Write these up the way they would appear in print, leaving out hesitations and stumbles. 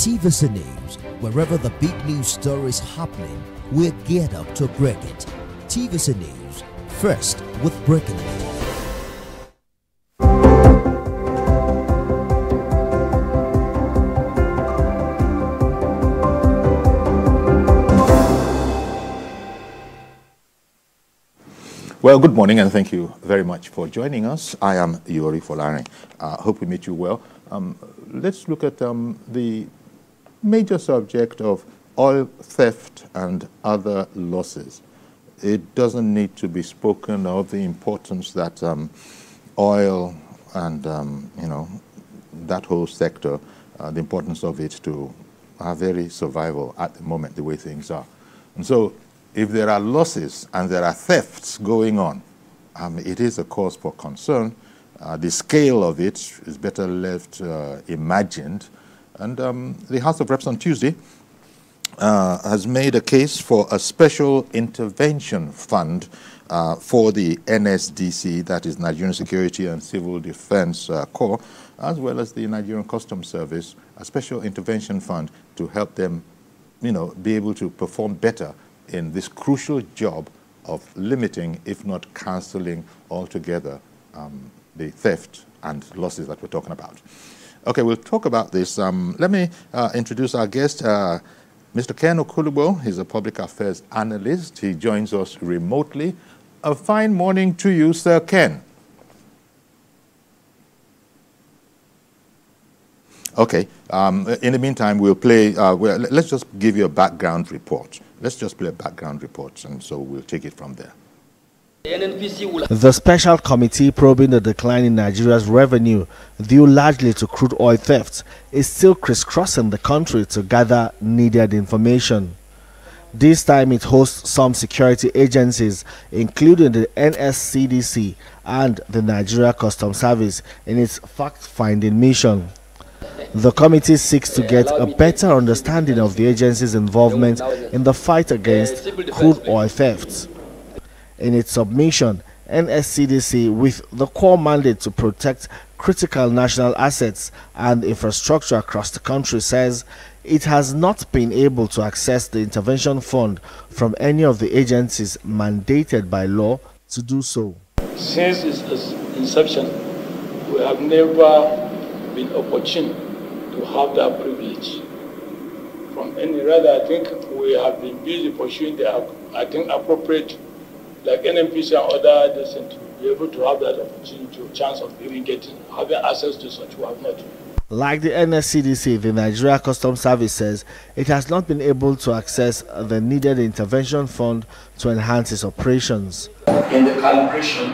TVC News, wherever the big news story is happening, we're geared up to break it. TVC News, first with breaking news. Well, good morning and thank you very much for joining us. I am Yori Folani. Hope we meet you well. Let's look at the major subject of oil theft and other losses. It doesn't need to be spoken of the importance that oil and, that whole sector, the importance of it to our very survival at the moment, the way things are. And so, if there are losses and there are thefts going on, it is a cause for concern. The scale of it is better left imagined. And the House of Reps on Tuesday has made a case for a special intervention fund for the NSDC, that is Nigerian Security and Civil Defense Corps, as well as the Nigerian Customs Service, a special intervention fund to help them, be able to perform better in this crucial job of limiting, if not cancelling altogether, the theft and losses that we're talking about. Okay, we'll talk about this. Let me introduce our guest, Mr. Ken Okulubo. He's a public affairs analyst. He joins us remotely. A fine morning to you, Sir Ken. Okay, in the meantime, we'll play, let's just give you a background report. Let's just play a background report, and so we'll take it from there. The special committee probing the decline in Nigeria's revenue due largely to crude oil thefts is still crisscrossing the country to gather needed information. This time it hosts some security agencies, including the NSCDC and the Nigeria Customs Service, in its fact-finding mission. The committee seeks to get a better understanding of the agency's involvement in the fight against crude oil thefts. In its submission, NSCDC, with the core mandate to protect critical national assets and infrastructure across the country, says it has not been able to access the intervention fund from any of the agencies mandated by law to do so. Since its inception, we have never been opportune to have that privilege from any. Rather, I think we have been busy pursuing the, appropriate, like NMPC and other others, to be able to have that opportunity or chance of even having access to such. We have not. Like the NSCDC, the Nigeria Customs Service says it has not been able to access the needed intervention fund to enhance its operations. In the calibration,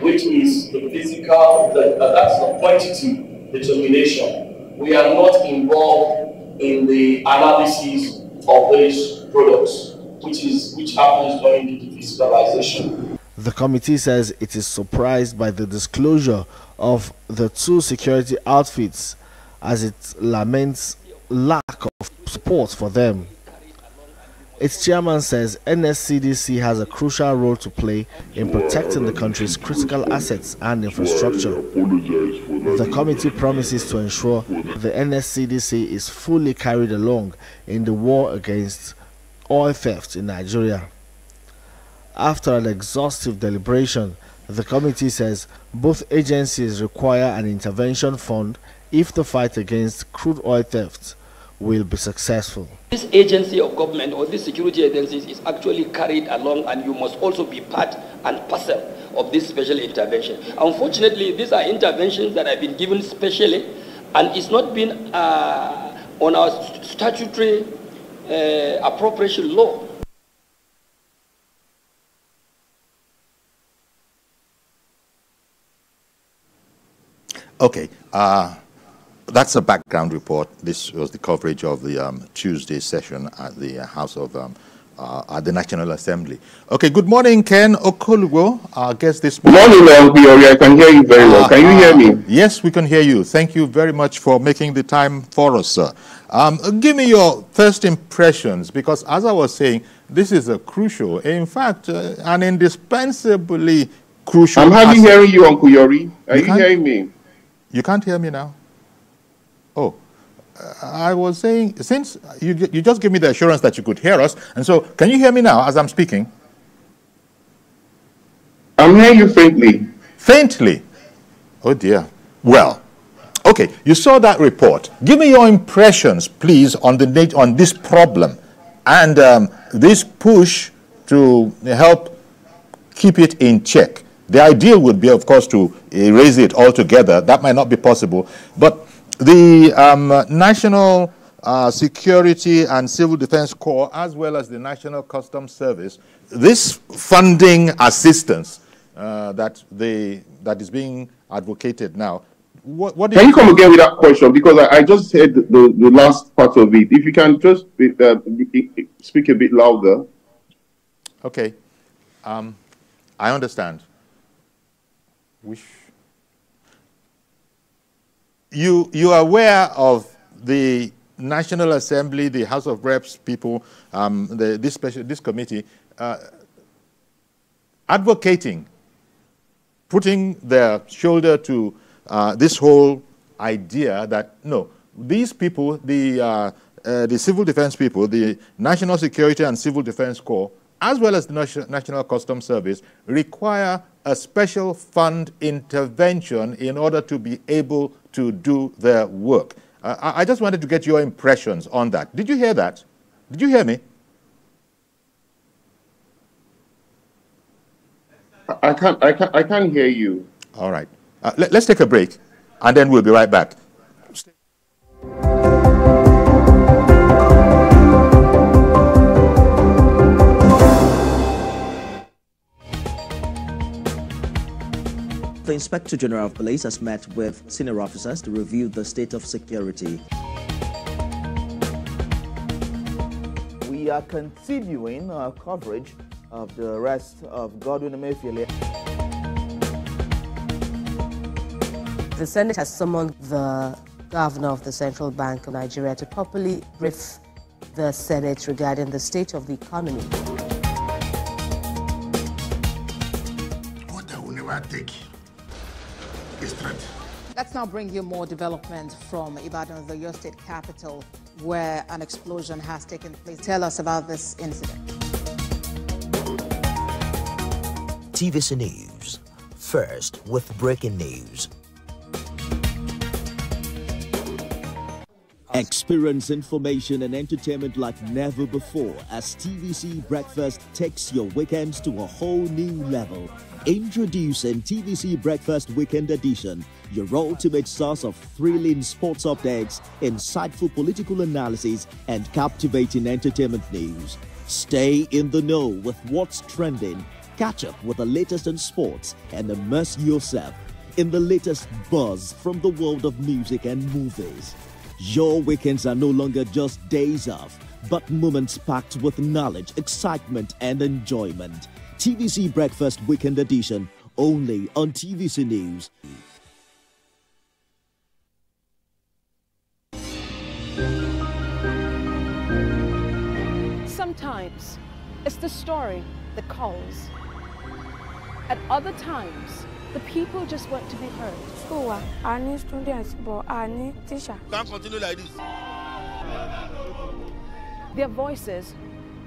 which is the physical, that's the quantity determination. We are not involved in the analysis of these products, which happens during the defiscalization. The committee says it is surprised by the disclosure of the two security outfits, as it laments lack of support for them. Its chairman says NSCDC has a crucial role to play in protecting the country's critical assets and infrastructure. The committee promises to ensure the NSCDC is fully carried along in the war against oil theft in Nigeria. After an exhaustive deliberation, the committee says both agencies require an intervention fund if the fight against crude oil theft will be successful. This agency of government or this security agencies is actually carried along, and you must also be part and parcel of this special intervention. Unfortunately, these are interventions that have been given specially, and it's not been on our statutory appropriation law. Okay. That's a background report. This was the coverage of the Tuesday session at the House of at the National Assembly. Okay, good morning, Ken Okulubo, our guest this morning. Good morning, I can hear you very well. Can you hear me? Yes, we can hear you. Thank you very much for making the time for us, sir. Give me your first impressions, because as I was saying, this is a crucial, in fact, an indispensably crucial. I'm hardly hearing you, Uncle Yori. Are you hearing me? You can't hear me now? Oh, I was saying, since you just gave me the assurance that you could hear us, and so can you hear me now as I'm speaking? I'm hearing you faintly. Faintly? Oh dear. Well, okay, you saw that report. Give me your impressions, please, on this problem and this push to help keep it in check. The ideal would be, of course, to erase it altogether. That might not be possible. But the National Security and Civil Defense Corps, as well as the National Customs Service, this funding assistance that is being advocated now, can you come again with that question? Because I just heard the last part of it. If you can just speak a bit louder. Okay. I understand. You are aware of the National Assembly, the House of Reps people, this committee, advocating, putting their shoulder to this whole idea that, no, these people, the civil defense people, the National Security and Civil Defense Corps, as well as the National Customs Service, require a special fund intervention in order to be able to do their work. I just wanted to get your impressions on that. Did you hear that? Did you hear me? I can't hear you. All right. Let's take a break, and then we'll be right back. The Inspector General of Police has met with senior officers to review the state of security. We are continuing our coverage of the arrest of Godwin Emefiele. The Senate has summoned the governor of the Central Bank of Nigeria to properly brief the Senate regarding the state of the economy. What I will never take is threat. Let's now bring you more development from Ibadan, the Oyo State capital, where an explosion has taken place. Tell us about this incident. TVC News, first with breaking news. Experience information and entertainment like never before as TVC Breakfast takes your weekends to a whole new level. Introducing TVC Breakfast Weekend Edition, your ultimate source of thrilling sports updates, insightful political analysis, and captivating entertainment news. Stay in the know with what's trending, catch up with the latest in sports, and immerse yourself in the latest buzz from the world of music and movies. Your weekends are no longer just days off, but moments packed with knowledge, excitement, and enjoyment. TVC Breakfast Weekend Edition, only on TVC News. Sometimes it's the story that calls. At other times, the people just want to be heard. School, I need students, but I need teachers. Can't continue like this. Their voices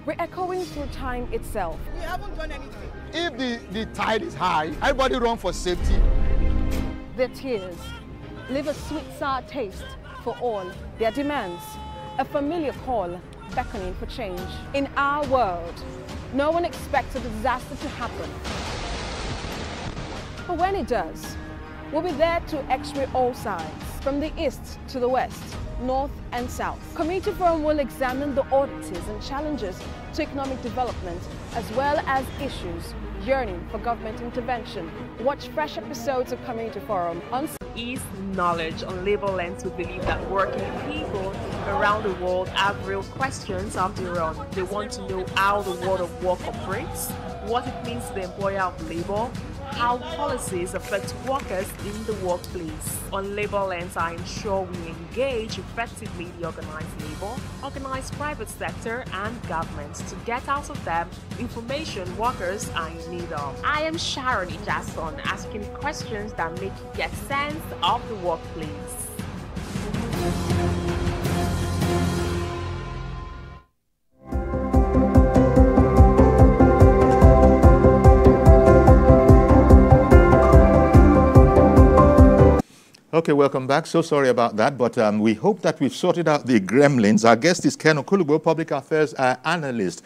re-echoing through time itself. We haven't done anything. If the tide is high, everybody run for safety. Their tears leave a sweet, sour taste for all their demands. A familiar call beckoning for change. In our world, no one expects a disaster to happen. But when it does, we'll be there to x-ray all sides, from the east to the west, north and south. Community Forum will examine the oddities and challenges to economic development, as well as issues yearning for government intervention. Watch fresh episodes of Community Forum on Ease knowledge on labor lengths. We believe that working people around the world have real questions of their own. They want to know how the world of work operates, what it means to the employer of labor, how policies affect workers in the workplace. On Labor Lens, I ensure we engage effectively the organized labor, organized private sector, and government to get out of them information workers are in need of. I am Sharon Ijason, asking questions that make you get sense of the workplace. Okay, welcome back. So sorry about that, but we hope that we've sorted out the gremlins. Our guest is Ken Okulubo, Public Affairs Analyst.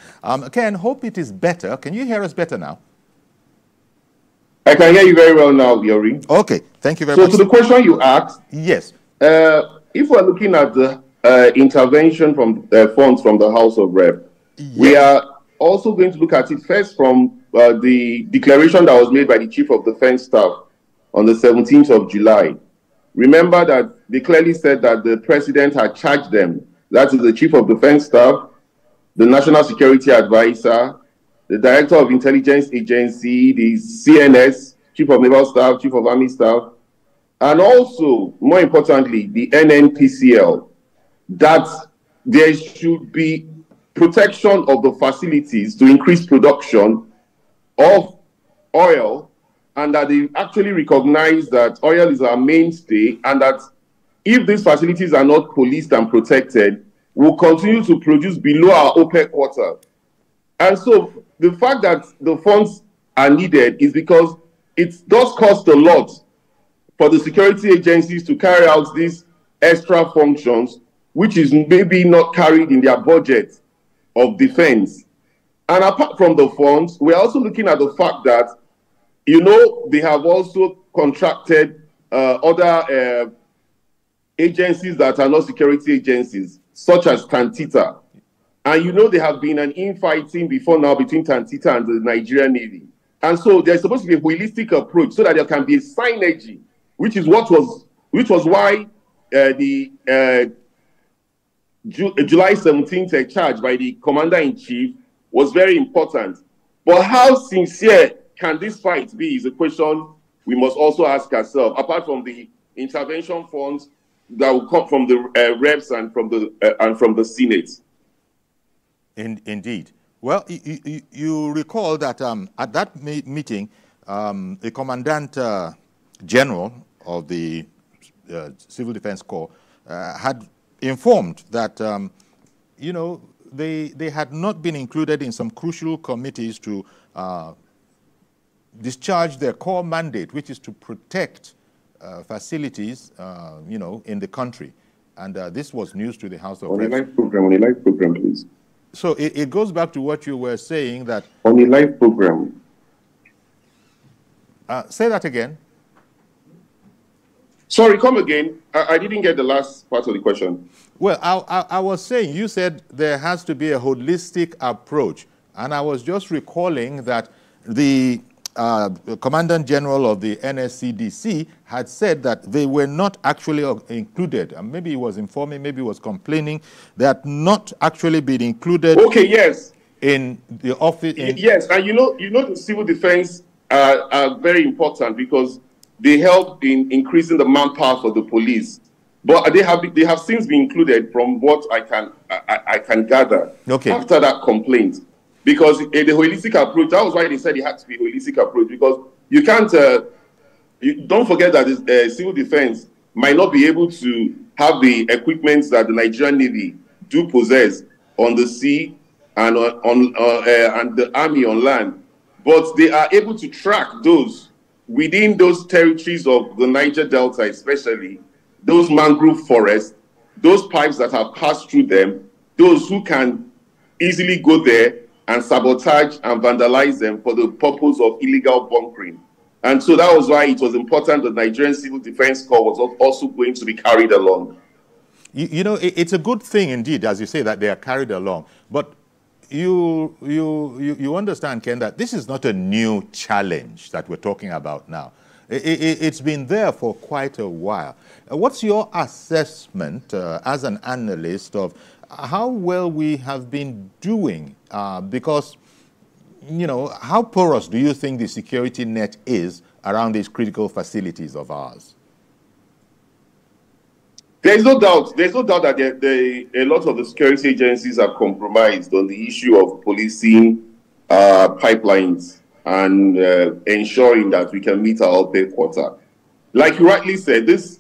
Ken, hope it is better. Can you hear us better now? I can hear you very well now, Yori. Okay, thank you very much. So to the question you asked, yes. If we're looking at the intervention from funds from the House of Rep, yes, we are also going to look at it first from the declaration that was made by the Chief of Defense Staff on the 17th of July. Remember that they clearly said that the president had charged them. That is the Chief of Defense Staff, the National Security Advisor, the Director of Intelligence Agency, the CNS, Chief of Naval Staff, Chief of Army Staff, and also, more importantly, the NNPCL, that there should be protection of the facilities to increase production of oil, and that they actually recognize that oil is our mainstay, and that if these facilities are not policed and protected, we'll continue to produce below our OPEC quota. And so the fact that the funds are needed is because it does cost a lot for the security agencies to carry out these extra functions, which is maybe not carried in their budget of defense. And apart from the funds, we're also looking at the fact that, you know, they have also contracted other agencies that are not security agencies, such as Tantita. And you know, there have been an infighting before now between Tantita and the Nigerian Navy. And so there's supposed to be a holistic approach so that there can be a synergy, which was why the July 17th charge by the Commander-in-Chief was very important. But how sincere can this fight be is a question we must also ask ourselves, apart from the intervention funds that will come from the reps and from the Senate. Indeed. Well, you recall that at that meeting, the Commandant General of the Civil Defense Corps had informed that, you know, they had not been included in some crucial committees to discharge their core mandate, which is to protect facilities, you know, in the country. And this was news to the House of Reps. On a live program, please. So it goes back to what you were saying that... On a live program. Say that again. Sorry, come again. I didn't get the last part of the question. Well, I was saying, you said there has to be a holistic approach. And I was just recalling that the Commandant General of the NSCDC had said that they were not actually included. And maybe he was informing, maybe he was complaining. They had not actually been included. Okay, yes. In the office. Yes, and you know the civil defense are very important because they help in increasing the manpower for the police. But they have since been included from what I can gather after that complaint. Because the holistic approach, that was why they said it had to be a holistic approach, because you can't, don't forget that civil defense might not be able to have the equipment that the Nigerian Navy do possess on the sea and and the army on land. But they are able to track those within those territories of the Niger Delta, especially those mangrove forests, those pipes that have passed through them, those who can easily go there and sabotage and vandalize them for the purpose of illegal bunkering. And so that was why it was important that the Nigerian Civil Defense Corps was also going to be carried along. You know, it's a good thing indeed, as you say, that they are carried along. But you understand, Ken, that this is not a new challenge that we're talking about now. It's been there for quite a while. What's your assessment as an analyst of how well we have been doing? Because, you know, how porous do you think the security net is around these critical facilities of ours? There's no doubt that a lot of the security agencies are compromised on the issue of policing pipelines and ensuring that we can meet our OPEC quota. Like you rightly said, this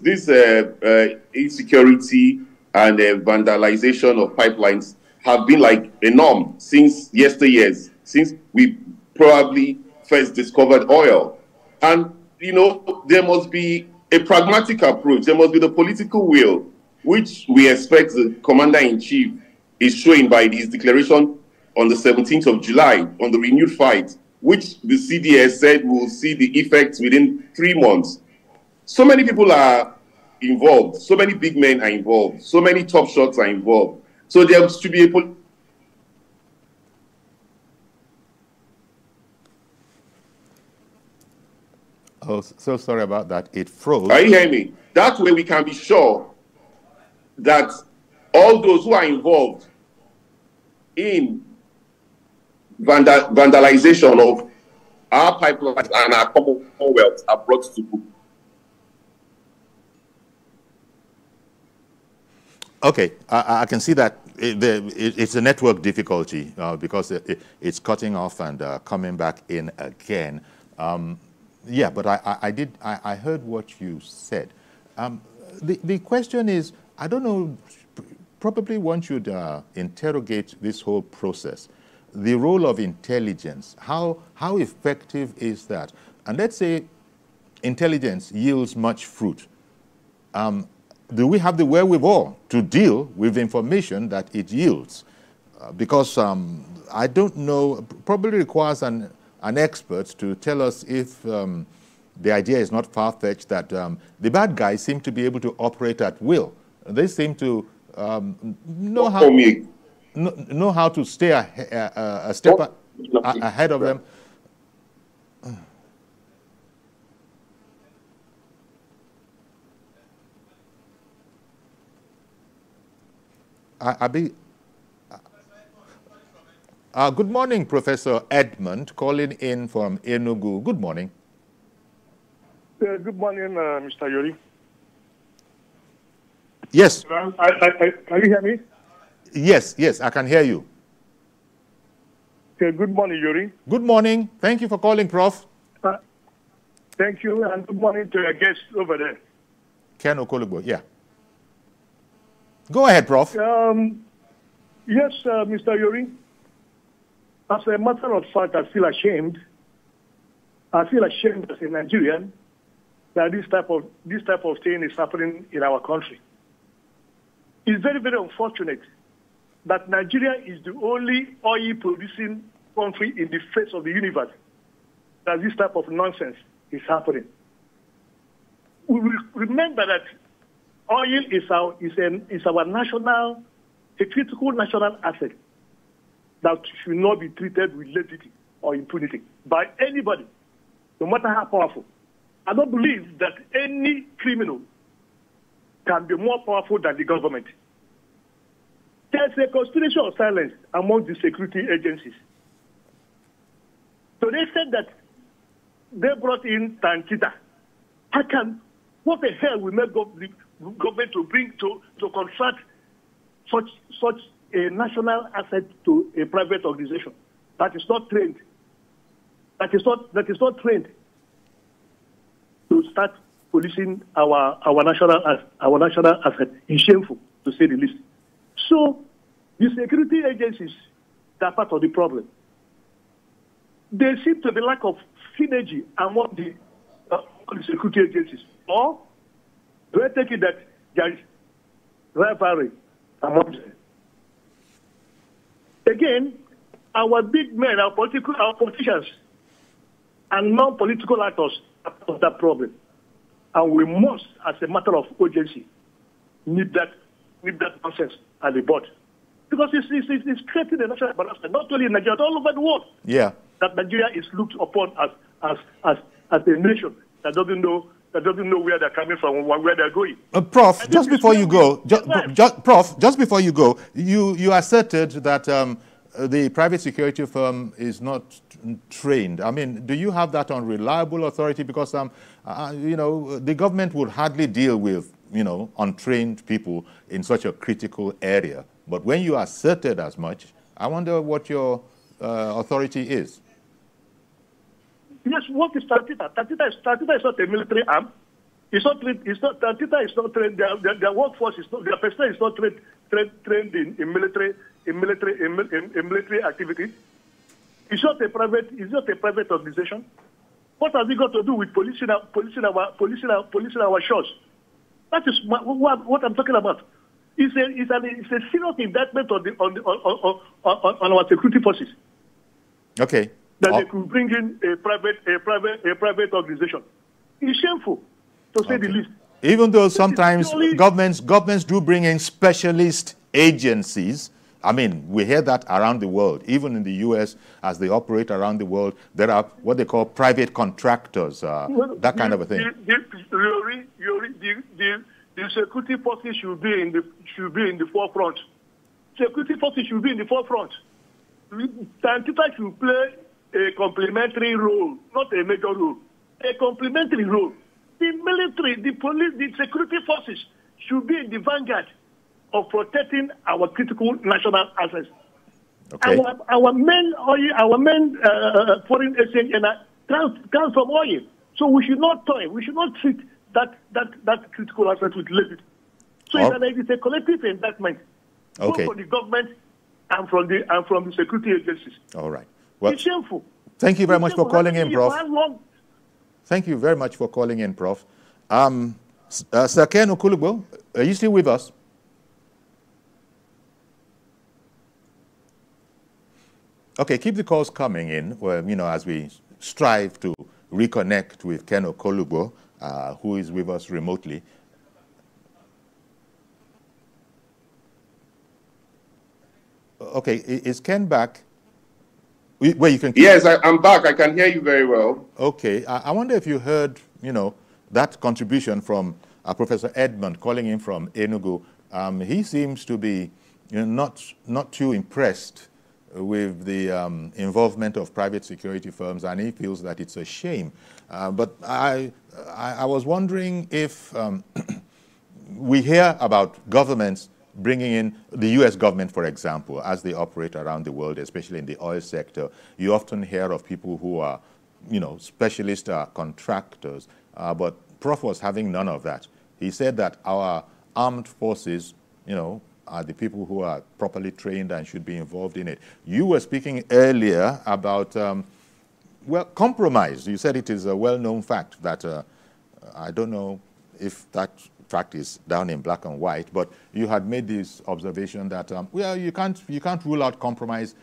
insecurity and vandalization of pipelines have been like a norm since yesteryears, since we probably first discovered oil. And, you know, there must be a pragmatic approach. There must be the political will, which we expect the Commander-in-Chief is showing by his declaration on the 17th of July on the renewed fight, which the CDS said will see the effects within 3 months. So many people are involved. So many big men are involved. So many top shots are involved. So there should be a Oh, so sorry about that. It froze. Are you hearing me? That way we can be sure that all those who are involved in vandalization of our pipelines and our commonwealth are brought to book. Okay, I can see that it's a network difficulty because it's cutting off and coming back in again. Yeah, but I heard what you said. The question is, I don't know, probably one should interrogate this whole process. The role of intelligence, how effective is that? And let's say intelligence yields much fruit. Do we have the wherewithal to deal with information that it yields? Because I don't know, probably requires an expert to tell us if the idea is not far-fetched that the bad guys seem to be able to operate at will. They seem to know how to stay a step ahead of them. Good morning, Professor Edmund, calling in from Enugu. Good morning. Good morning, Mr. Yori. Yes. Can you hear me? Yes, I can hear you. Good morning, Yori. Good morning. Thank you for calling, Prof. Thank you, and good morning to your guest over there. Ken Okolugbo, yeah. Go ahead, Prof. Yes, Mr. Yori. As a matter of fact, I feel ashamed. I feel ashamed as a Nigerian that this type of thing is happening in our country. It's very, very unfortunate that Nigeria is the only oil-producing country in the face of the universe that this type of nonsense is happening. We will remember that oil is our national, a critical national asset that should not be treated with levity or impunity by anybody, no matter how powerful. I don't believe that any criminal can be more powerful than the government. There's a conspiracy of silence among the security agencies. So they said that they brought in Tantita. What the hell will make the government to bring to contract such a national asset to a private organization that is not trained, that is not trained to start policing our national asset is shameful, to say the least. So the security agencies are part of the problem. There seems to be lack of synergy among the security agencies. Or do I take it that there is rivalry among them? Again, our big men, our politicians, and non-political actors are part of that problem. And we must, as a matter of urgency, nip that nonsense at the board. Because it's creating a national embarrassment, not only in Nigeria, but all over the world. Yeah. That Nigeria is looked upon as a nation that doesn't know where they're coming from or where they're going. Prof, just before you go, you asserted that the private security firm is not trained. I mean, do you have that on reliable authority? Because the government would hardly deal with untrained people in such a critical area. But when you asserted as much, I wonder what your authority is. Yes, what is Tantita? Tantita is not a military arm. Tantita is not trained. Their workforce is not. Their personnel is not trained in military activity. It's not a private organization. What has it got to do with policing our shores? That is what I'm talking about. It's a serious indictment on our security forces. Okay. That they could bring in a private organization. It's shameful, to say the least. Even though sometimes governments do bring in specialist agencies. I mean, we hear that around the world. Even in the U.S., as they operate around the world, there are what they call private contractors, that kind of a thing. The security forces should be in the forefront. Security forces should be in the forefront. Scientific should play a complementary role, not a major role. A complementary role. The military, the police, the security forces should be in the vanguard of protecting our critical national assets. Okay. Our main foreign exchange comes from oil. So we should not toy. We should not treat that critical asset with levity. So it's a collective investment, both from the government and from the security agencies. All right. Well, it's shameful. Thank you very much for calling in, Prof. Thank you very much for calling in, Prof. Sir Ken Okulugbo, are you still with us? Okay, keep the calls coming in, well, you know, as we strive to reconnect with Ken Okulugbo, who is with us remotely. Okay, is Ken back? Where you can yes, I'm back. I can hear you very well. Okay, I wonder if you heard, you know, that contribution from Professor Edmund calling in from Enugu. He seems to be, you know, not too impressed with the involvement of private security firms, and he feels that it's a shame. But I was wondering if we hear about governments bringing in the U.S. government, for example, as they operate around the world, especially in the oil sector. You often hear of people who are, you know, specialist contractors, but Prof was having none of that. He said that our armed forces, you know, are the people who are properly trained and should be involved in it. You were speaking earlier about, well, compromise. You said it is a well-known fact that, I don't know if that fact is down in black and white, but you had made this observation that, well, you can't rule out compromise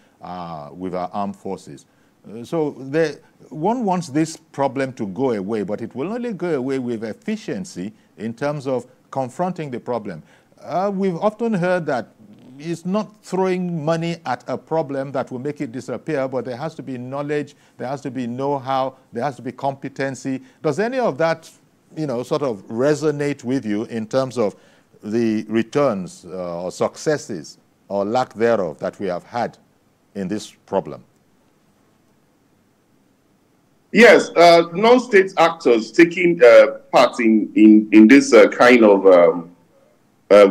with our armed forces. So one wants this problem to go away, but it will only go away with efficiency in terms of confronting the problem. We've often heard that it's not throwing money at a problem that will make it disappear, but there has to be knowledge, there has to be know-how, there has to be competency. Does any of that, you know, sort of resonate with you in terms of the returns or successes or lack thereof that we have had in this problem? Yes, non-state actors taking part in this kind of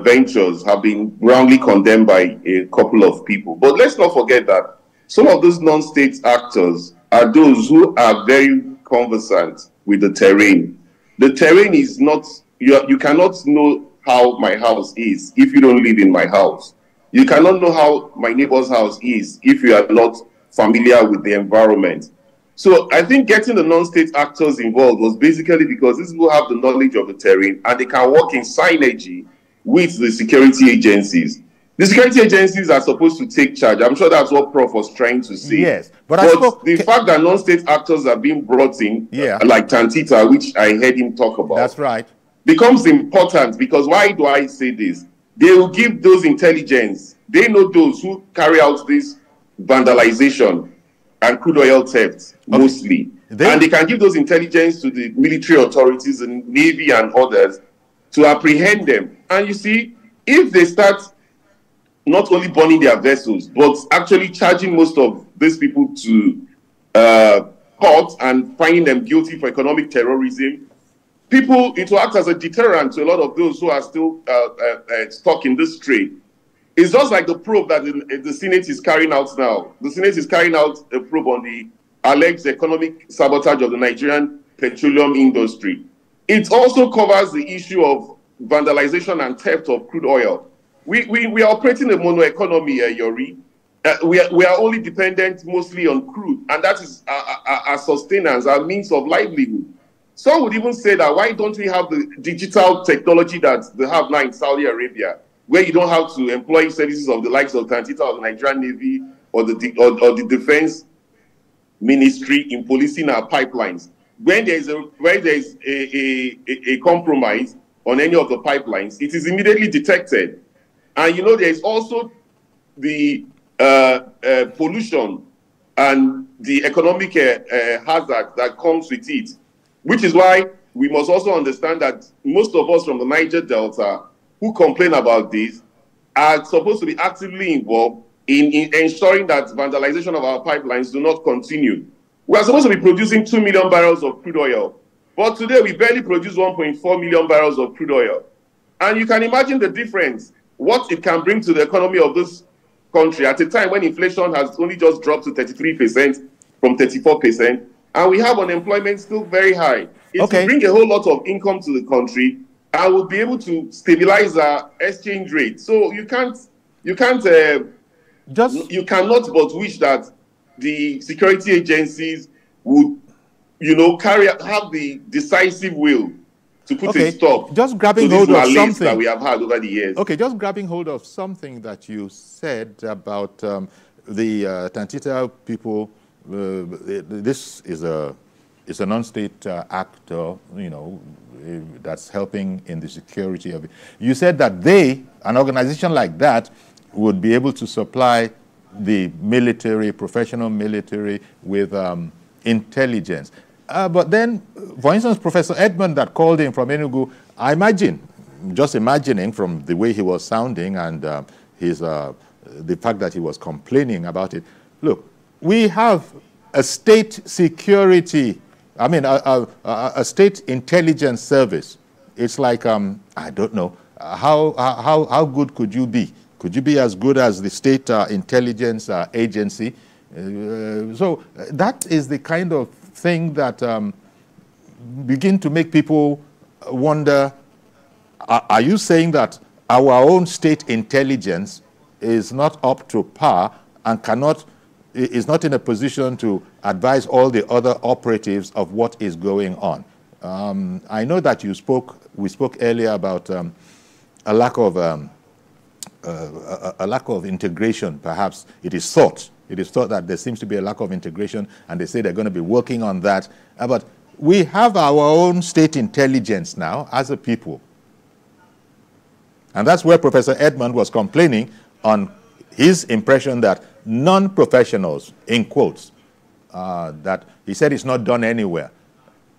ventures have been roundly condemned by a couple of people. But let's not forget that some of those non-state actors are those who are very conversant with the terrain. The terrain is not, you cannot know how my house is if you don't live in my house. You cannot know how my neighbor's house is if you are not familiar with the environment. So I think getting the non-state actors involved was basically because these people have the knowledge of the terrain and they can work in synergy with the security agencies. The security agencies are supposed to take charge. I'm sure that's what Prof was trying to say. Yes, but the fact that non-state actors are being brought in, like Tantita, which I heard him talk about. That's right. Becomes important because why do I say this? They will give those intelligence. They know those who carry out this vandalization and crude oil theft, mostly. And they can give those intelligence to the military authorities and Navy and others to apprehend them. And you see, if they start not only burning their vessels, but actually charging most of these people to court and finding them guilty for economic terrorism, it will act as a deterrent to a lot of those who are still stuck in this trade. It's just like the probe that the Senate is carrying out now. The Senate is carrying out a probe on the alleged economic sabotage of the Nigerian petroleum industry. It also covers the issue of vandalization and theft of crude oil. We are operating a mono economy, Yori. we are only dependent mostly on crude, and that is our sustenance, our means of livelihood. Some would even say that why don't we have the digital technology that they have now in Saudi Arabia, where you don't have to employ services of the likes of Tantita or the Nigerian Navy or the Defense Ministry in policing our pipelines. When there is a compromise on any of the pipelines, it is immediately detected. And you know, there is also the pollution and the economic hazard that comes with it, which is why we must also understand that most of us from the Niger Delta who complain about this are supposed to be actively involved in ensuring that vandalization of our pipelines do not continue. We are supposed to be producing 2 million barrels of crude oil, but today we barely produce 1.4 million barrels of crude oil. And you can imagine the difference, what it can bring to the economy of this country at a time when inflation has only just dropped to 33% from 34%, and we have unemployment still very high. It will bring a whole lot of income to the country and will be able to stabilize our exchange rate. So you cannot but wish that the security agencies would, have the decisive will to put a stop just grabbing to hold this of malaise something that we have had over the years. Okay, just grabbing hold of something that you said about the Tantita people. This is a non-state actor, that's helping in the security of it. You said that an organization like that, would be able to supply the military, professional military, with intelligence. But then, for instance, Professor Edmund that called in from Enugu, I imagine, just imagining from the way he was sounding and the fact that he was complaining about it. Look, we have a state security, a state intelligence service. It's like, I don't know, how good could you be? Could you be as good as the state intelligence agency? So that is the kind of thing that begin to make people wonder, are you saying that our own state intelligence is not up to par and is not in a position to advise all the other operatives of what is going on? I know that we spoke earlier about a lack of integration, perhaps. It is thought that there seems to be a lack of integration, and they say they're going to be working on that. But we have our own state intelligence now as a people. And that's where Professor Edmund was complaining on his impression that non-professionals, in quotes, that he said it's not done anywhere.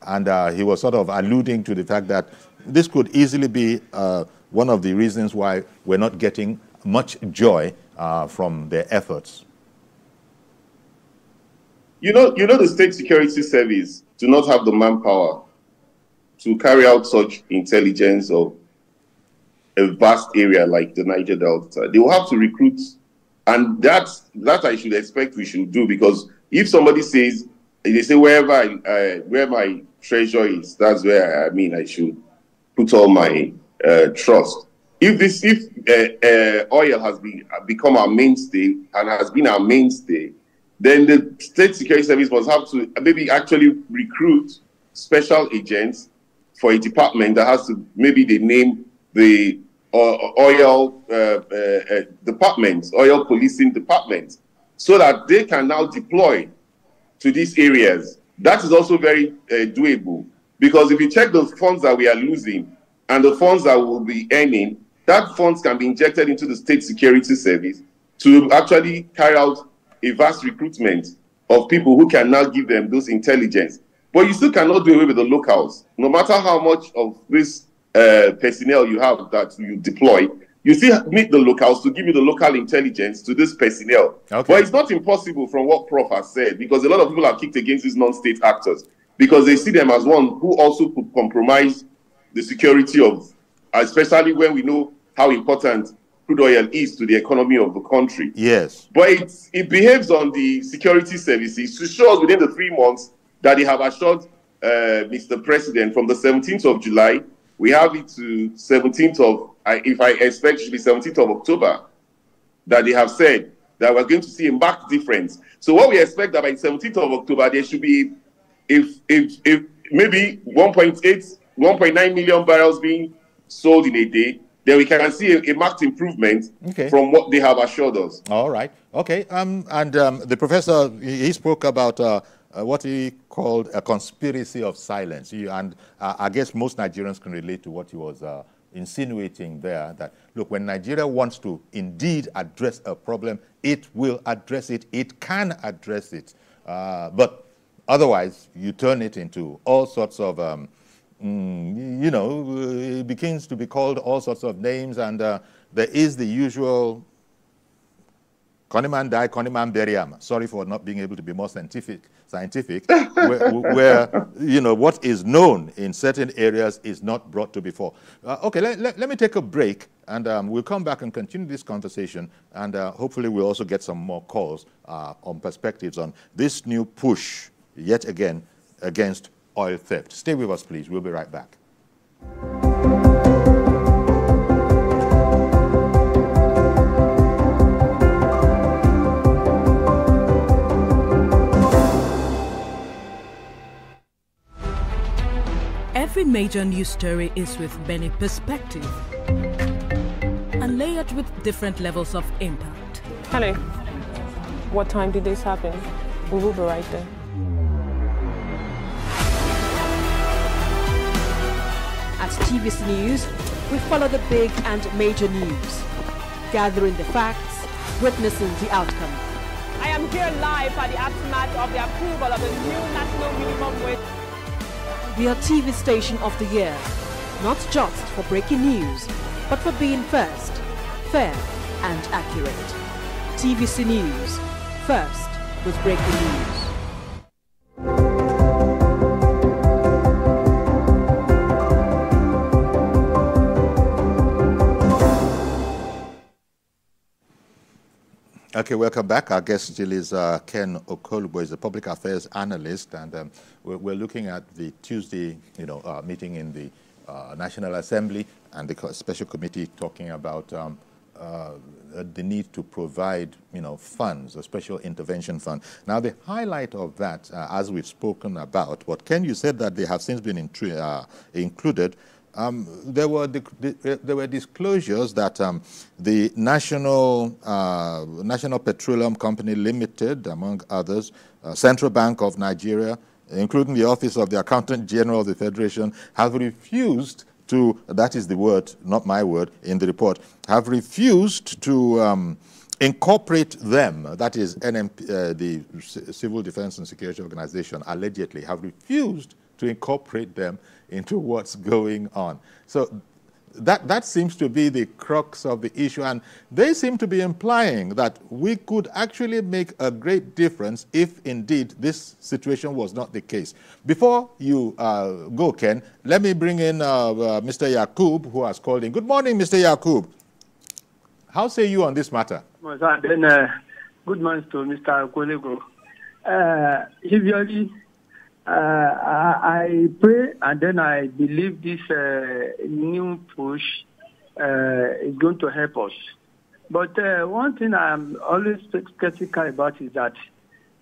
And he was sort of alluding to the fact that this could easily be one of the reasons why we're not getting much joy from their efforts. You know, the State Security Service do not have the manpower to carry out such intelligence of a vast area like the Niger Delta. They will have to recruit, and that I should expect we should do, because if somebody says, they say where my treasure is, that's where I should put all my trust. If oil has become our mainstay and has been our mainstay, then the State Security Service must have to maybe actually recruit special agents for a department that has to, maybe they name the oil departments, oil policing departments, so that they can now deploy to these areas. That is also very doable, because if you check the funds that we are losing and the funds that we'll be earning, that funds can be injected into the State Security Service to actually carry out a vast recruitment of people who can now give them those intelligence. But you still cannot do away with the locals. No matter how much of this personnel you have that you deploy, you still need the locals to give you the local intelligence to this personnel. Okay. But it's not impossible from what Prof has said, because a lot of people are kicked against these non-state actors because they see them as one who also could compromise the security of, especially when we know how important crude oil is to the economy of the country. Yes. But it behaves on the security services to show us within the 3 months that they have assured Mr. President from the 17th of July, we have it to 17th of, if I expect it should be 17th of October, that they have said that we're going to see a marked difference. So what we expect that by the 17th of October, there should be, if maybe 1.9 million barrels being sold in a day, then we can see a marked improvement from what they have assured us. All right. Okay. The professor, he spoke about what he called a conspiracy of silence. I guess most Nigerians can relate to what he was insinuating there, that, look, when Nigeria wants to indeed address a problem, it will address it. It can address it. But otherwise, you turn it into all sorts of, you know, it begins to be called all sorts of names, and there is the usual Coneyman die, Coneyman bury him. Sorry for not being able to be more scientific, where you know, what is known in certain areas is not brought to before. Okay, let me take a break, and we'll come back and continue this conversation, and hopefully we'll also get some more calls on perspectives on this new push, yet again, against oil theft. Stay with us, please. We'll be right back. Every major news story is with many perspectives and layered with different levels of impact. Hello. What time did this happen? We will be right there. At TVC News, we follow the big and major news, gathering the facts, witnessing the outcome. I am here live at the aftermath of the approval of the new national minimum wage. We are TV Station of the Year, not just for breaking news, but for being first, fair and accurate. TVC News, first with breaking news. Okay, welcome back. Our guest still is Ken Okolubo, is a public affairs analyst, and we're looking at the Tuesday, meeting in the National Assembly and the special committee talking about the need to provide, funds, a special intervention fund. Now, the highlight of that, as we've spoken about, what Ken, you said that they have since been included. There were disclosures that the National Petroleum Company Limited, among others, Central Bank of Nigeria, including the Office of the Accountant General of the Federation, have refused to, that is the word, not my word, in the report, have refused to incorporate them, that is NMP, the Civil Defense and Security Organization, allegedly have refused to incorporate them into what's going on. So that seems to be the crux of the issue, and they seem to be implying that we could actually make a great difference if indeed this situation was not the case. Before you go, Ken, let me bring in Mr. Yakub, who has called in. Good morning, Mr. Yakub. How say you on this matter? Good morning to Mr. Kolego. I pray and then I believe this new push is going to help us. But one thing I'm always skeptical about is that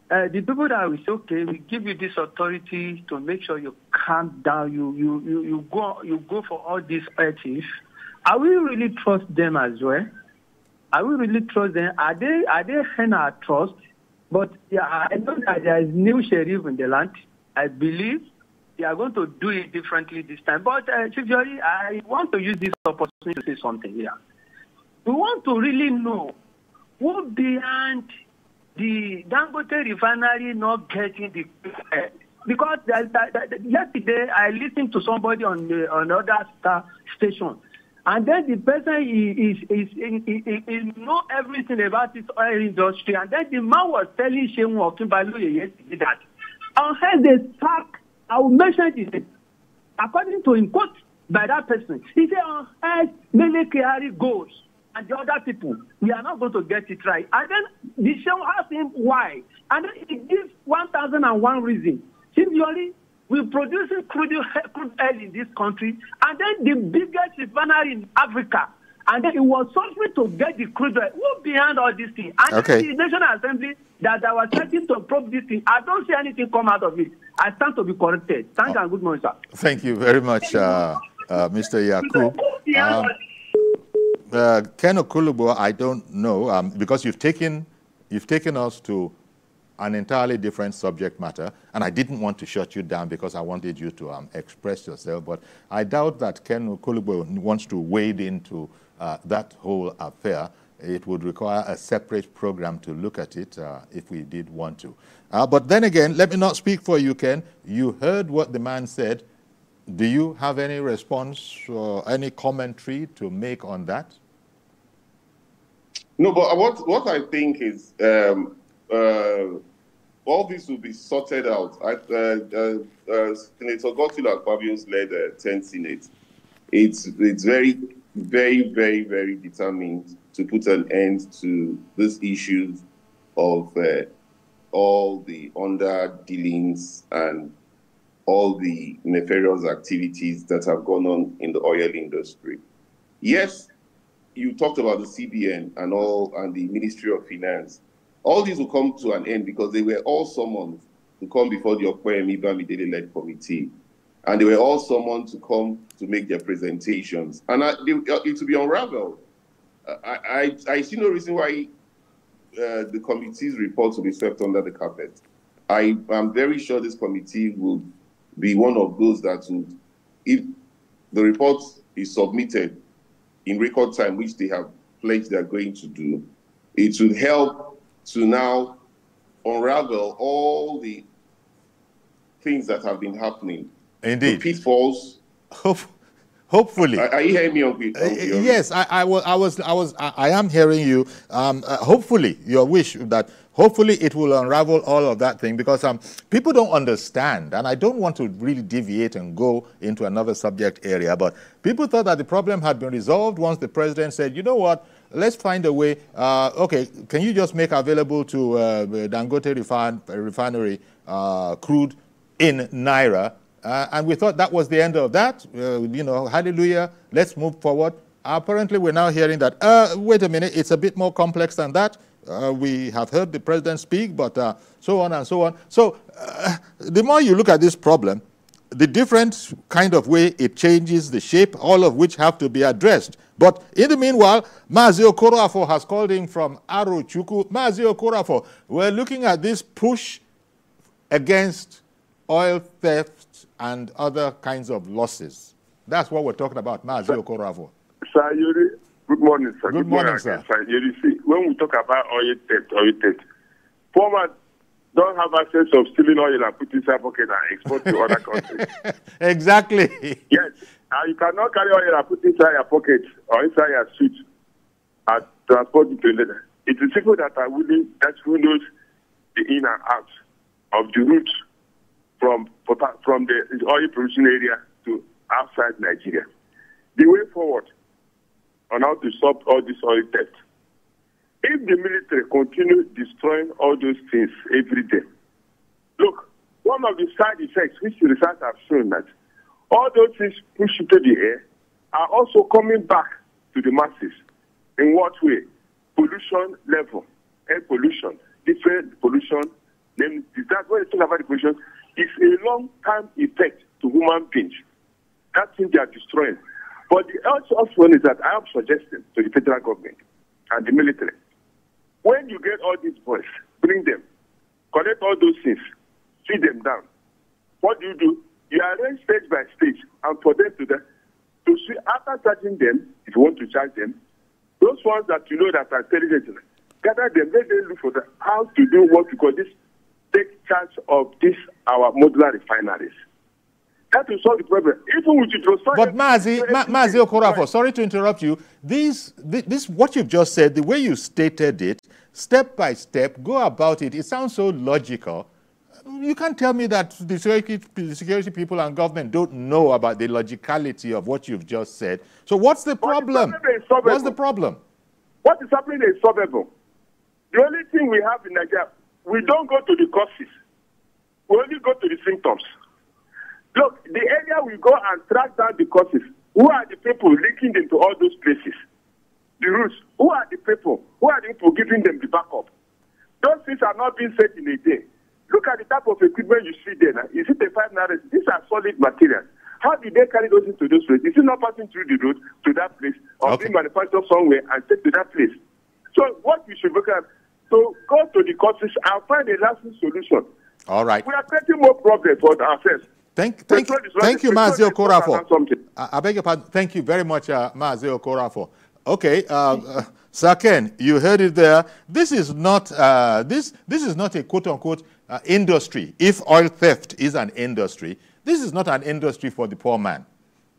the people that will say, okay, we give you this authority to make sure you calm down, you go for all these ethics. Are we really trust them as well? Are we really trust them? Are they earn our trust? But yeah, I know that there is new sheriff in the land. I believe they are going to do it differently this time. But Chief Jury, I want to use this opportunity to say something here. We want to really know who behind the Dangote refinery not getting the because yesterday I listened to somebody on other station, and then the person is know everything about this oil industry, and then the man was telling Shehu Okinbaloye yesterday that unless they sack, I will mention this. According to him, quote by that person, he said, unless Mele Kyari goes and the other people, we are not going to get it right. And then the show asked him why. And then he gives 1,001 reasons. Simply, we're producing crude oil in this country, and then the biggest refinery in Africa. And then it was something to get the crude oil. Who behind all this thing? And okay. the National Assembly that I was trying to probe this thing, I don't see anything come out of it. I stand to be corrected. Thank you and good morning, sir. Thank you very much, Mr. Yakub. Ken Okulubo, I don't know, because you've taken us to an entirely different subject matter, and I didn't want to shut you down because I wanted you to express yourself, but I doubt that Ken Okulubo wants to wade into that whole affair. It would require a separate program to look at it if we did want to. But then again, let me not speak for you, Ken. You heard what the man said. Do you have any response or any commentary to make on that? No, but what I think is all this will be sorted out. Senator Godswill Akpabio's led 10 Senate. It's very, very, very, very determined to put an end to these issues of all the under-dealings and all the nefarious activities that have gone on in the oil industry. Yes, you talked about the CBN and the Ministry of Finance. All these will come to an end because they were all summoned to come before the Okwemi Bamidele-led committee. And they were all summoned to come to make their presentations. And it will be unraveled. I see no reason why the committee's reports will be swept under the carpet. I am very sure this committee will be one of those that would, if the report is submitted in record time, which they have pledged they are going to do, it will help to now unravel all the things that have been happening. Indeed. The pitfalls. Hopefully. Are you hearing me on yes, I am hearing you. Hopefully, your wish that hopefully it will unravel all of that thing, because people don't understand, and I don't want to really deviate and go into another subject area, but people thought that the problem had been resolved once the president said, you know what, let's find a way. Okay, can you just make available to Dangote refinery crude in Naira? And we thought that was the end of that. You know, hallelujah, let's move forward. Apparently, we're now hearing that, wait a minute, it's a bit more complex than that. We have heard the president speak, but so on and so on. So the more you look at this problem, the different kind of way it changes the shape, all of which have to be addressed. But in the meanwhile, Mazi Okorafor has called in from Arochukwu. Mazi Okorafor, we're looking at this push against oil theft and other kinds of losses. That's what we're talking about, Mazi Okorafor. Sir Yuri, good morning, sir. Good morning, sir. You see, when we talk about oil theft, farmers don't have access of stealing oil and put it inside pocket and export to other countries. Exactly. Yes. You cannot carry oil and put it inside your pocket or inside your suit and transport it to another. It is people that are willing, that who knows the in and out of the route from the oil producing area to outside Nigeria. The way forward on how to stop all this oil theft. If the military continue destroying all those things every day, look, one of the side effects which the research have shown that all those things pushed into the air are also coming back to the masses. In what way? Pollution level, air pollution, different pollution. Then that when you think about the pollution, it's a long-term effect to human beings. That thing they are destroying. But the also one is that I am suggesting to the federal government and the military, when you get all these boys, bring them, collect all those things, feed them down. What do? You arrange stage by stage, and for them to see after charging them, if you want to charge them, those ones that you know that are intelligent, gather them, let them look for how to do what we call this, take charge of this our modular refineries. That will solve the problem. Even with the but Mazi Okorafor, sorry to interrupt you. This what you've just said, the way you stated it, step by step, go about it. It sounds so logical. You can't tell me that the security people and government don't know about the logicality of what you've just said. So what's the problem? What's the problem? What is happening is solvable. The only thing we have in Nigeria, we don't go to the causes. We only go to the symptoms. Look, the area we go and track down the causes. Who are the people linking them to all those places? the routes? Who are the people? Who are the people giving them the backup? Those things are not being said in a day. Look at the type of equipment you see there. Now. Is it a 5 naira? These are solid materials. How did they carry those into those places? Is it not passing through the road to that place or being manufactured somewhere and take to that place? So what we should look at, so go to the causes and find a lasting solution. All right. We are creating more problems for ourselves. Thank you, Mazi Okorafor. I beg your pardon. Thank you very much, Mazi Okorafor. Okay, Sir Ken, you heard it there. This is not this is not a quote-unquote industry. If oil theft is an industry, this is not an industry for the poor man.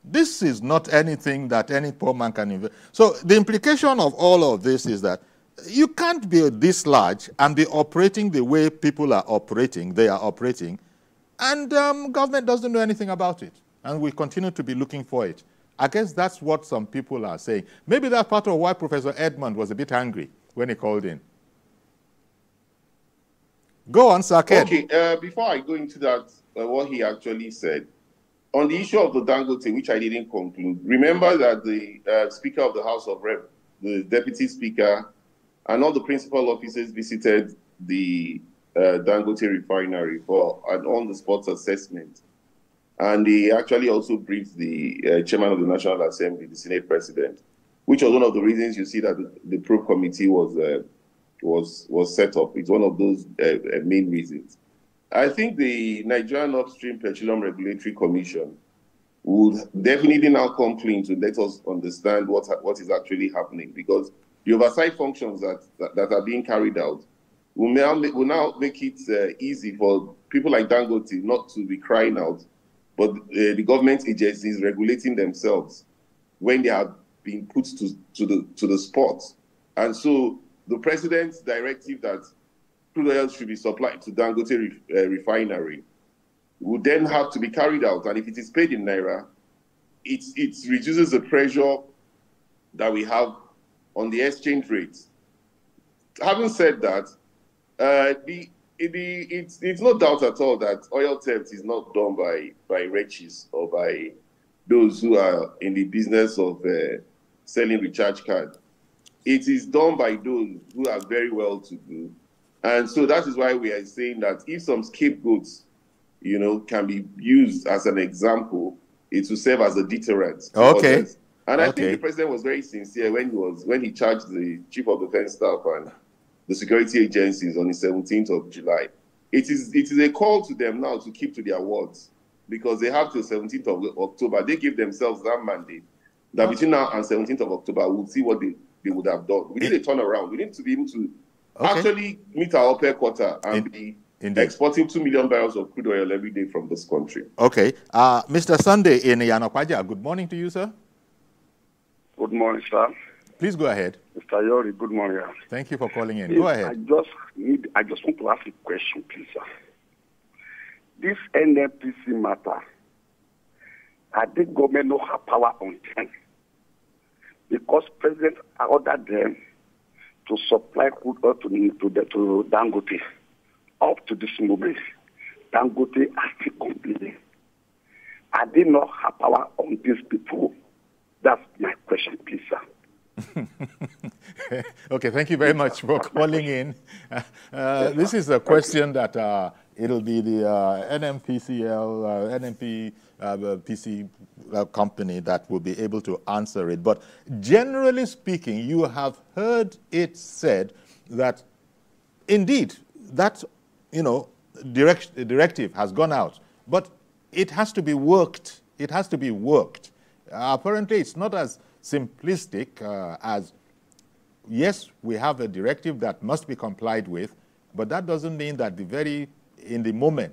This is not anything that any poor man can invest. So the implication of all of this is that you can't be this large and be operating the way people are operating, and government doesn't know anything about it. And we continue to be looking for it. I guess that's what some people are saying. Maybe that's part of why Professor Edmund was a bit angry when he called in. Go on, Sir Ken. Okay, before I go into that, what he actually said, on the issue of the Dangote, which I didn't conclude, remember that the Speaker of the House of Rep, the Deputy Speaker, and all the principal officers visited the Dangote refinery for an on-the-spot assessment. And they actually also briefed the chairman of the National Assembly, the Senate President, which was one of the reasons you see that the probe committee was set up. It's one of those main reasons. I think the Nigerian Upstream Petroleum Regulatory Commission would definitely now come clean to let us understand what is actually happening, because the oversight functions that are being carried out will now make it easy for people like Dangote not to be crying out, but the government agencies regulating themselves when they have been put to the spot. And so the president's directive that crude oil should be supplied to Dangote refinery would then have to be carried out. And if it is paid in Naira, it reduces the pressure that we have on the exchange rates. Having said that, it's no doubt at all that oil theft is not done by wretches or by those who are in the business of selling recharge cards. It is done by those who are very well to do. And so that is why we are saying that if some scapegoats, can be used as an example, it will serve as a deterrent to others. And I think the president was very sincere when he charged the chief of defense staff and the security agencies on the 17th of July. It is a call to them now to keep to their words, because they have till 17th of October. They give themselves that mandate that between now and 17th of October, we'll see what they would have done. We need a turnaround. We need to be able to actually meet our upper quota and be exporting 2 million barrels of crude oil every day from this country. Okay. Mr. Sunday in Yanokwaja, good morning to you, sir. Good morning, sir. Please go ahead. Mr. Yori, good morning. Thank you for calling in. Go ahead. I just want to ask a question, please, sir. This NNPC matter, I think government no have power on them, because President ordered them to supply crude oil to Dangote. Up to this moment, Dangote are still complaining. I did not have power on these people. That's my question, please, sir. Okay, thank you very much for calling in. This is a question that it'll be the NNPC company that will be able to answer it. But generally speaking, you have heard it said that indeed that directive has gone out, but it has to be worked. It has to be worked. Apparently, it's not as simplistic as, yes, we have a directive that must be complied with, but that doesn't mean that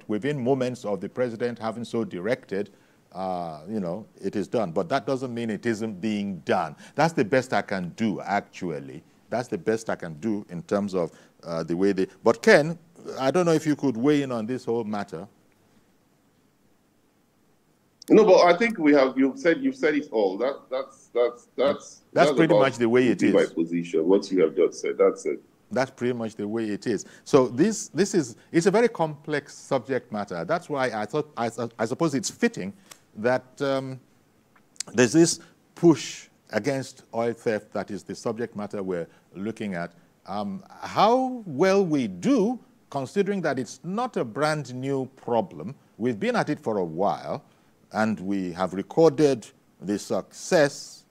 within moments of the president having so directed, it is done. But that doesn't mean it isn't being done. That's the best I can do, actually. That's the best I can do in terms of the way they... But Ken, I don't know if you could weigh in on this whole matter. No, but I think you've said it all. That's pretty much the way it is. My position, what you have just said, that's it. That's pretty much the way it is. So it's a very complex subject matter. That's why I suppose it's fitting that there's this push against oil theft, that is the subject matter we're looking at, how well we do, considering that it's not a brand new problem. We've been at it for a while, and we have recorded the successes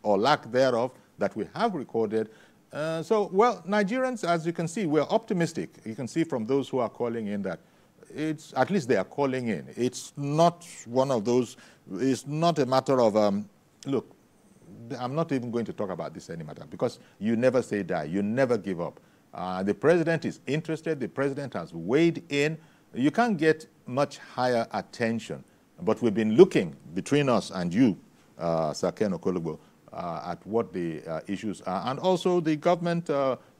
or lack thereof that we have recorded. So, well, Nigerians, as you can see, we're optimistic. You can see from those who are calling in that it's, at least they are calling in. It's not one of those, it's not a matter of, look, I'm not even going to talk about this anymore because you never say die, you never give up. The president is interested, the president has weighed in. You can't get much higher attention, but we've been looking between us and you, Sir Ken Okolugbo, at what the issues are, and also the government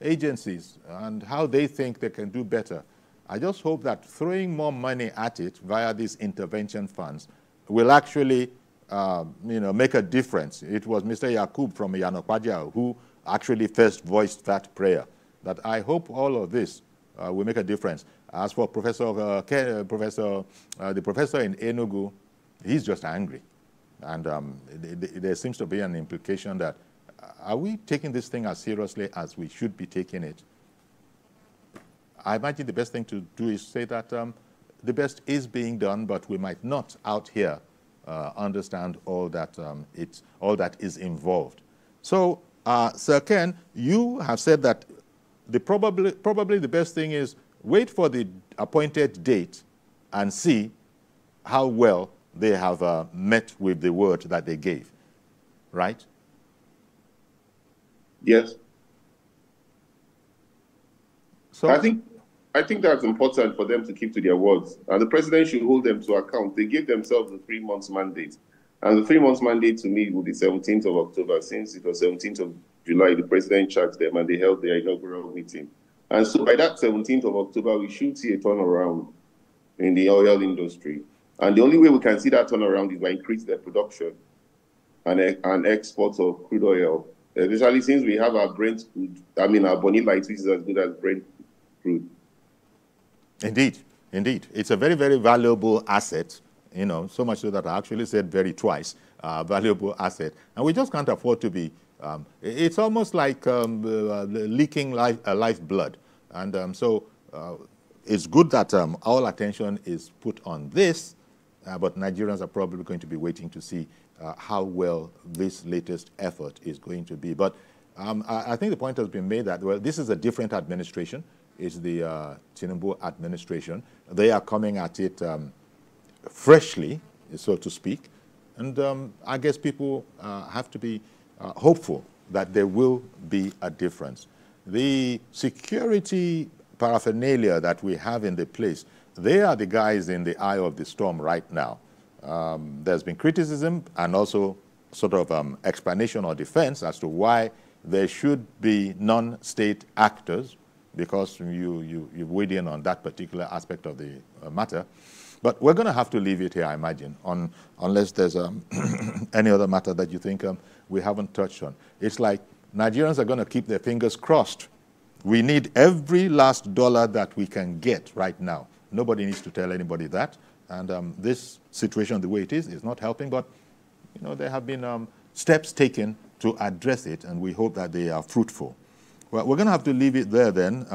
agencies and how they think they can do better. I just hope that throwing more money at it via these intervention funds will actually make a difference. It was Mr. Yakub from Yanokwaja who actually first voiced that prayer, that I hope all of this will make a difference. As for the professor in Enugu, he's just angry. And there seems to be an implication that, are we taking this thing as seriously as we should be taking it? I imagine the best thing to do is say that the best is being done, but we might not out here understand all that is involved. So, Sir Ken, you have said that probably the best thing is wait for the appointed date and see how well they have met with the word that they gave, right? Yes. So I think that's important for them to keep to their words, and the president should hold them to account. They gave themselves a 3 months mandate, and the 3 months mandate to me will be 17th of October. Since it was 17th of July, the president charged them, and they held their inaugural meeting. And so by that 17th of October, we should see a turnaround in the oil industry. And the only way we can see that turnaround is by increasing their production and exports of crude oil, especially since we have our Brent crude, our Bonny Light, which is as good as Brent crude. Indeed, indeed. It's a very, very valuable asset, so much so that I actually said very twice, valuable asset. And we just can't afford to be, it's almost like leaking lifeblood. And so it's good that all attention is put on this, but Nigerians are probably going to be waiting to see how well this latest effort is going to be. But I think the point has been made that, well, this is a different administration. It's the Tinubu administration. They are coming at it freshly, so to speak. And I guess people have to be hopeful that there will be a difference. The security paraphernalia that we have in the place, they are the guys in the eye of the storm right now. There's been criticism and also sort of explanation or defense as to why there should be non-state actors, because you've weighed in on that particular aspect of the matter. But we're going to have to leave it here, I imagine, unless there's any other matter that you think we haven't touched on. It's like Nigerians are going to keep their fingers crossed. We need every last dollar that we can get right now. Nobody needs to tell anybody that. And this situation, the way it is not helping. But, there have been steps taken to address it, and we hope that they are fruitful. Well, we're going to have to leave it there then.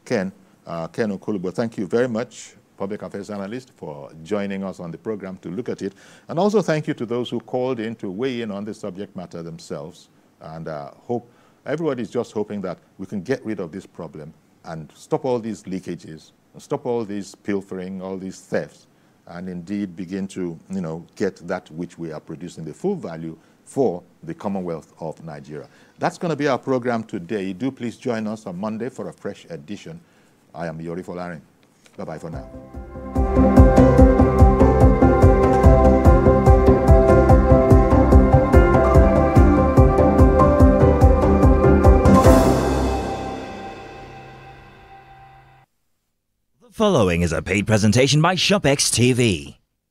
Ken Okolugbo, thank you very much, public affairs analyst, for joining us on the program to look at it. And also thank you to those who called in to weigh in on the subject matter themselves. And everybody's just hoping that we can get rid of this problem and stop all these leakages, stop all these pilfering, all these thefts, and indeed begin to, get that which we are producing, the full value for the Commonwealth of Nigeria. That's going to be our program today. Do please join us on Monday for a fresh edition. I am Yori Folarin. Bye-bye for now. The following is a paid presentation by ShopX TV.